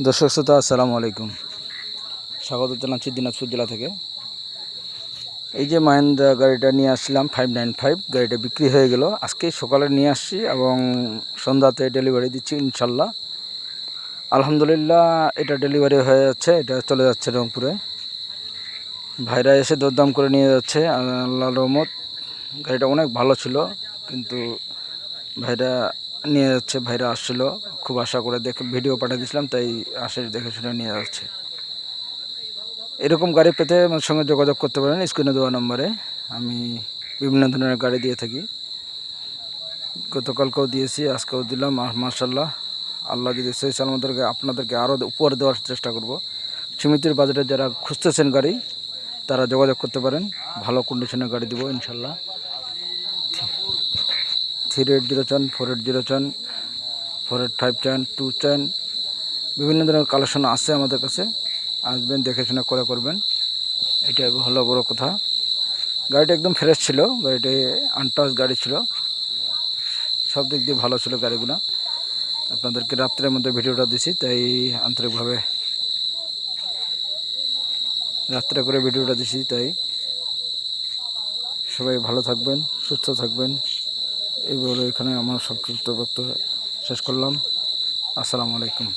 দর্শক শ্রোতা আসসালামু আলাইকুম, স্বাগত জানাচ্ছি দিনাজপুর জেলা থেকে। এই যে মাহিন্দ্রা গাড়িটা নিয়ে আসলাম 595, গাড়িটা বিক্রি হয়ে গেল। আজকে সকালে নিয়ে আসছি এবং সন্ধ্যাতে ডেলিভারি দিচ্ছি ইনশাল্লাহ। আলহামদুলিল্লাহ, এটা ডেলিভারি হয়ে যাচ্ছে, এটা চলে যাচ্ছে রংপুরে। ভাইরা এসে দরদাম করে নিয়ে যাচ্ছে, আল্লাহর রহমত। গাড়িটা অনেক ভালো ছিল, কিন্তু ভাইরা নিয়ে যাচ্ছে। ভাইরা আসছিল, খুব আশা করে দেখে ভিডিও পাঠিয়ে দিয়েছিলাম, তাই আসে দেখে শুনে নিয়ে যাচ্ছে। এরকম গাড়ি পেতে আমার সঙ্গে যোগাযোগ করতে পারেন স্ক্রিনে দেওয়া নম্বরে। আমি বিভিন্ন ধরনের গাড়ি দিয়ে থাকি, গতকালকেও দিয়েছি, আজকেও দিলাম। মাশাআল্লাহ, আল্লাহ যদি সেই সালামতকে আপনাদেরকে আরও উপহার দেওয়ার চেষ্টা করব। সীমিত বাজেটে যারা খুঁজতেছেন গাড়ি, তারা যোগাযোগ করতে পারেন, ভালো কন্ডিশনের গাড়ি দেবো ইনশাল্লাহ। 380 চান, 480 চান, 485 চান, 2 চান, বিভিন্ন ধরনের কালেকশন আছে আমাদের কাছে। আসবেন, দেখে শুনে করে করবেন, এটা হলো বড় কথা। গাড়িটা একদম ফ্রেশ ছিল, গাড়িটি আনটাচ গাড়ি ছিল, সব দিক দিয়ে ভালো ছিল গাড়িগুলো। আপনাদেরকে রাত্রের মধ্যে ভিডিওটা দিছি, তাই আন্তরিকভাবে রাত্রে করে ভিডিওটা দিছি। তাই সবাই ভালো থাকবেন, সুস্থ থাকবেন, এই বলে এখানে আমার সংক্ষিপ্ত বক্তব্য শেষ করলাম। আসসালামু আলাইকুম।